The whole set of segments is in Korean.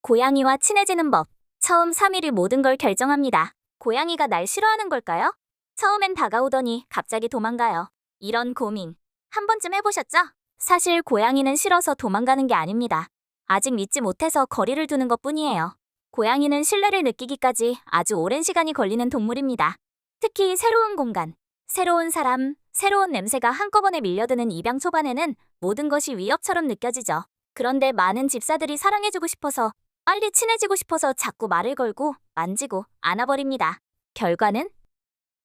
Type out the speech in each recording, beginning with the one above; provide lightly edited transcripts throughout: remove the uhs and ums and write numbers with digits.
고양이와 친해지는 법. 처음 3일이 모든 걸 결정합니다. 고양이가 날 싫어하는 걸까요? 처음엔 다가오더니 갑자기 도망가요. 이런 고민 한 번쯤 해보셨죠? 사실 고양이는 싫어서 도망가는 게 아닙니다. 아직 믿지 못해서 거리를 두는 것뿐이에요. 고양이는 신뢰를 느끼기까지 아주 오랜 시간이 걸리는 동물입니다. 특히 새로운 공간, 새로운 사람, 새로운 냄새가 한꺼번에 밀려드는 입양 초반에는 모든 것이 위협처럼 느껴지죠. 그런데 많은 집사들이 사랑해주고 싶어서, 빨리 친해지고 싶어서 자꾸 말을 걸고 만지고 안아버립니다. 결과는?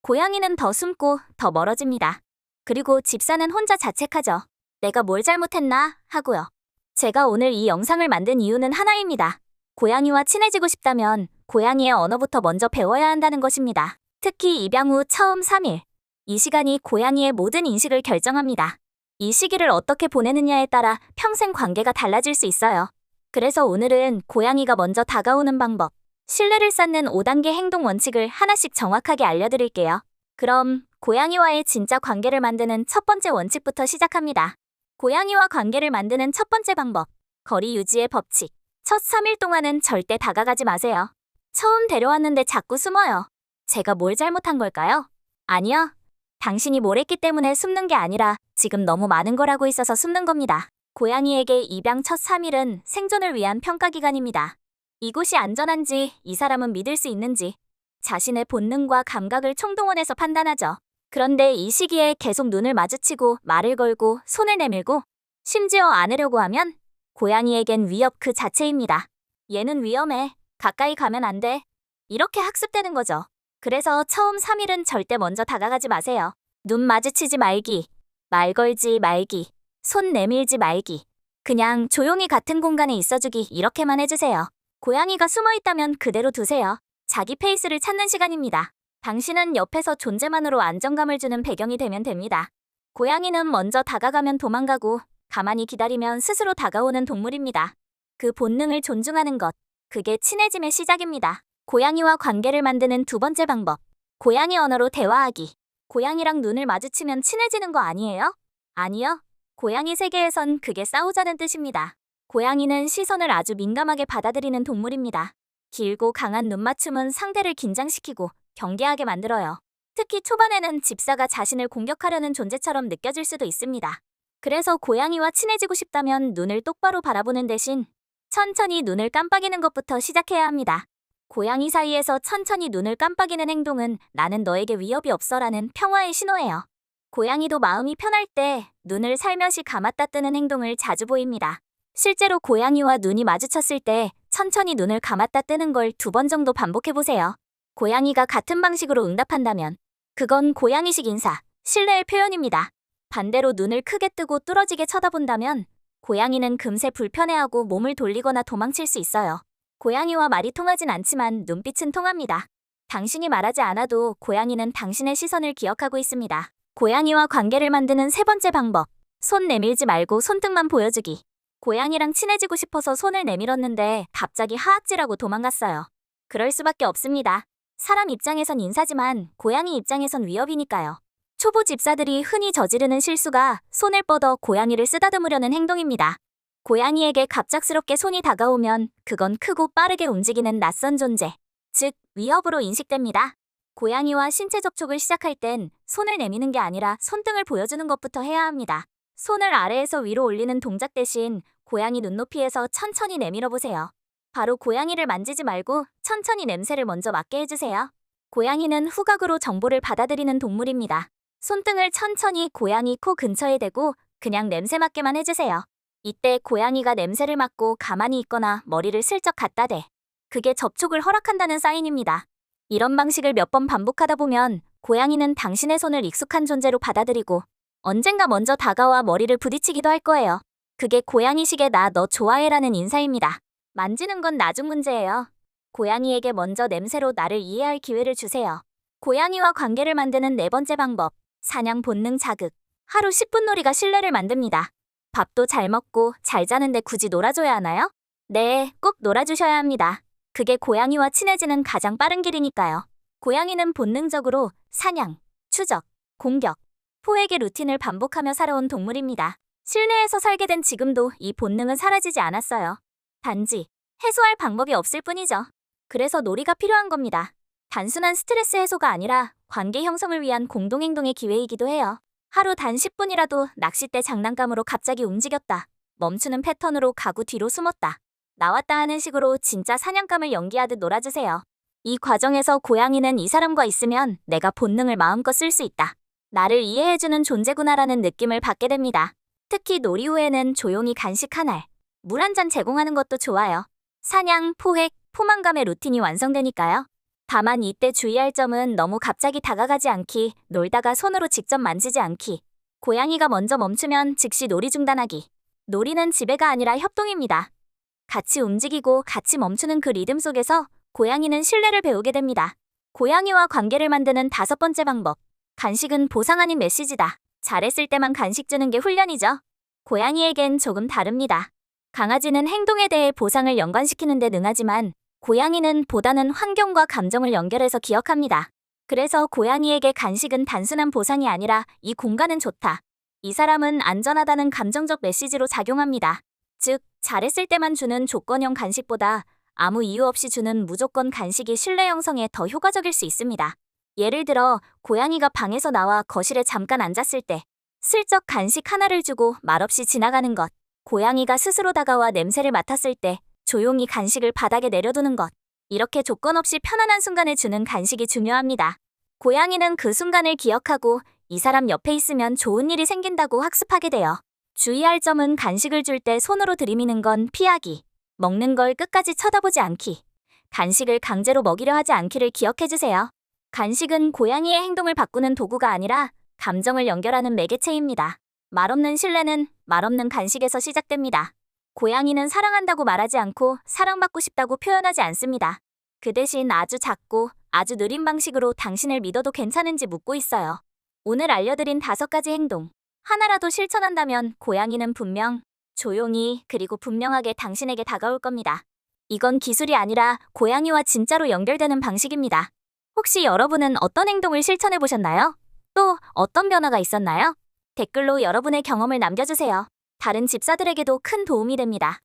고양이는 더 숨고 더 멀어집니다. 그리고 집사는 혼자 자책하죠. 내가 뭘 잘못했나 하고요. 제가 오늘 이 영상을 만든 이유는 하나입니다. 고양이와 친해지고 싶다면 고양이의 언어부터 먼저 배워야 한다는 것입니다. 특히 입양 후 처음 3일. 이 시간이 고양이의 모든 인식을 결정합니다. 이 시기를 어떻게 보내느냐에 따라 평생 관계가 달라질 수 있어요. 그래서 오늘은 고양이가 먼저 다가오는 방법, 신뢰를 쌓는 5단계 행동 원칙을 하나씩 정확하게 알려드릴게요. 그럼 고양이와의 진짜 관계를 만드는 첫 번째 원칙부터 시작합니다. 고양이와 관계를 만드는 첫 번째 방법, 거리 유지의 법칙. 첫 3일 동안은 절대 다가가지 마세요. 처음 데려왔는데 자꾸 숨어요. 제가 뭘 잘못한 걸까요? 아니요. 당신이 뭘 했기 때문에 숨는 게 아니라 지금 너무 많은 걸 하고 있어서 숨는 겁니다. 고양이에게 입양 첫 3일은 생존을 위한 평가 기간입니다. 이곳이 안전한지, 이 사람은 믿을 수 있는지 자신의 본능과 감각을 총동원해서 판단하죠. 그런데 이 시기에 계속 눈을 마주치고 말을 걸고 손을 내밀고 심지어 안으려고 하면 고양이에겐 위협 그 자체입니다. 얘는 위험해. 가까이 가면 안 돼. 이렇게 학습되는 거죠. 그래서 처음 3일은 절대 먼저 다가가지 마세요. 눈 마주치지 말기, 말 걸지 말기, 손 내밀지 말기. 그냥 조용히 같은 공간에 있어주기 이렇게만 해주세요. 고양이가 숨어있다면 그대로 두세요. 자기 페이스를 찾는 시간입니다. 당신은 옆에서 존재만으로 안정감을 주는 배경이 되면 됩니다. 고양이는 먼저 다가가면 도망가고 가만히 기다리면 스스로 다가오는 동물입니다. 그 본능을 존중하는 것, 그게 친해짐의 시작입니다. 고양이와 관계를 만드는 두 번째 방법, 고양이 언어로 대화하기. 고양이랑 눈을 마주치면 친해지는 거 아니에요? 아니요. 고양이 세계에선 그게 싸우자는 뜻입니다. 고양이는 시선을 아주 민감하게 받아들이는 동물입니다. 길고 강한 눈맞춤은 상대를 긴장시키고 경계하게 만들어요. 특히 초반에는 집사가 자신을 공격하려는 존재처럼 느껴질 수도 있습니다. 그래서 고양이와 친해지고 싶다면 눈을 똑바로 바라보는 대신 천천히 눈을 깜빡이는 것부터 시작해야 합니다. 고양이 사이에서 천천히 눈을 깜빡이는 행동은 나는 너에게 위협이 없어라는 평화의 신호예요. 고양이도 마음이 편할 때 눈을 살며시 감았다 뜨는 행동을 자주 보입니다. 실제로 고양이와 눈이 마주쳤을 때 천천히 눈을 감았다 뜨는 걸 2번 정도 반복해보세요. 고양이가 같은 방식으로 응답한다면 그건 고양이식 인사, 신뢰의 표현입니다. 반대로 눈을 크게 뜨고 뚫어지게 쳐다본다면 고양이는 금세 불편해하고 몸을 돌리거나 도망칠 수 있어요. 고양이와 말이 통하진 않지만 눈빛은 통합니다. 당신이 말하지 않아도 고양이는 당신의 시선을 기억하고 있습니다. 고양이와 관계를 만드는 세 번째 방법, 손 내밀지 말고 손등만 보여주기. 고양이랑 친해지고 싶어서 손을 내밀었는데 갑자기 하악질하고 도망갔어요. 그럴 수밖에 없습니다. 사람 입장에선 인사지만 고양이 입장에선 위협이니까요. 초보 집사들이 흔히 저지르는 실수가 손을 뻗어 고양이를 쓰다듬으려는 행동입니다. 고양이에게 갑작스럽게 손이 다가오면 그건 크고 빠르게 움직이는 낯선 존재, 즉 위협으로 인식됩니다. 고양이와 신체 접촉을 시작할 땐 손을 내미는 게 아니라 손등을 보여주는 것부터 해야 합니다. 손을 아래에서 위로 올리는 동작 대신 고양이 눈높이에서 천천히 내밀어 보세요. 바로 고양이를 만지지 말고 천천히 냄새를 먼저 맡게 해주세요. 고양이는 후각으로 정보를 받아들이는 동물입니다. 손등을 천천히 고양이 코 근처에 대고 그냥 냄새 맡게만 해주세요. 이때 고양이가 냄새를 맡고 가만히 있거나 머리를 슬쩍 갖다 대. 그게 접촉을 허락한다는 사인입니다. 이런 방식을 몇 번 반복하다 보면 고양이는 당신의 손을 익숙한 존재로 받아들이고 언젠가 먼저 다가와 머리를 부딪히기도 할 거예요. 그게 고양이식의 나 너 좋아해라는 인사입니다. 만지는 건 나중 문제예요. 고양이에게 먼저 냄새로 나를 이해할 기회를 주세요. 고양이와 관계를 만드는 네 번째 방법, 사냥 본능 자극. 하루 10분 놀이가 신뢰를 만듭니다. 밥도 잘 먹고 잘 자는데 굳이 놀아줘야 하나요? 네, 꼭 놀아주셔야 합니다. 그게 고양이와 친해지는 가장 빠른 길이니까요. 고양이는 본능적으로 사냥, 추적, 공격, 포획의 루틴을 반복하며 살아온 동물입니다. 실내에서 살게 된 지금도 이 본능은 사라지지 않았어요. 단지 해소할 방법이 없을 뿐이죠. 그래서 놀이가 필요한 겁니다. 단순한 스트레스 해소가 아니라 관계 형성을 위한 공동행동의 기회이기도 해요. 하루 단 10분이라도 낚싯대 장난감으로 갑자기 움직였다. 멈추는 패턴으로 가구 뒤로 숨었다. 나왔다 하는 식으로 진짜 사냥감을 연기하듯 놀아주세요. 이 과정에서 고양이는 이 사람과 있으면 내가 본능을 마음껏 쓸 수 있다. 나를 이해해주는 존재구나라는 느낌을 받게 됩니다. 특히 놀이 후에는 조용히 간식 한 알, 물 한 잔 제공하는 것도 좋아요. 사냥, 포획, 포만감의 루틴이 완성되니까요. 다만 이때 주의할 점은 너무 갑자기 다가가지 않기, 놀다가 손으로 직접 만지지 않기. 고양이가 먼저 멈추면 즉시 놀이 중단하기. 놀이는 지배가 아니라 협동입니다. 같이 움직이고 같이 멈추는 그 리듬 속에서 고양이는 신뢰를 배우게 됩니다. 고양이와 관계를 만드는 5번째 방법. 간식은 보상 아닌 메시지다. 잘했을 때만 간식 주는 게 훈련이죠. 고양이에겐 조금 다릅니다. 강아지는 행동에 대해 보상을 연관시키는 데 능하지만 고양이는 보다는 환경과 감정을 연결해서 기억합니다. 그래서 고양이에게 간식은 단순한 보상이 아니라 이 공간은 좋다. 이 사람은 안전하다는 감정적 메시지로 작용합니다. 즉, 잘했을 때만 주는 조건형 간식보다 아무 이유 없이 주는 무조건 간식이 신뢰 형성에 더 효과적일 수 있습니다. 예를 들어, 고양이가 방에서 나와 거실에 잠깐 앉았을 때 슬쩍 간식 하나를 주고 말없이 지나가는 것. 고양이가 스스로 다가와 냄새를 맡았을 때 조용히 간식을 바닥에 내려두는 것. 이렇게 조건 없이 편안한 순간에 주는 간식이 중요합니다. 고양이는 그 순간을 기억하고 이 사람 옆에 있으면 좋은 일이 생긴다고 학습하게 돼요. 주의할 점은 간식을 줄 때 손으로 들이미는 건 피하기, 먹는 걸 끝까지 쳐다보지 않기, 간식을 강제로 먹이려 하지 않기를 기억해주세요. 간식은 고양이의 행동을 바꾸는 도구가 아니라 감정을 연결하는 매개체입니다. 말없는 신뢰는 말없는 간식에서 시작됩니다. 고양이는 사랑한다고 말하지 않고 사랑받고 싶다고 표현하지 않습니다. 그 대신 아주 작고 아주 느린 방식으로 당신을 믿어도 괜찮은지 묻고 있어요. 오늘 알려드린 5가지 행동. 하나라도 실천한다면 고양이는 분명, 조용히, 그리고 분명하게 당신에게 다가올 겁니다. 이건 기술이 아니라 고양이와 진짜로 연결되는 방식입니다. 혹시 여러분은 어떤 행동을 실천해 보셨나요? 또 어떤 변화가 있었나요? 댓글로 여러분의 경험을 남겨주세요. 다른 집사들에게도 큰 도움이 됩니다.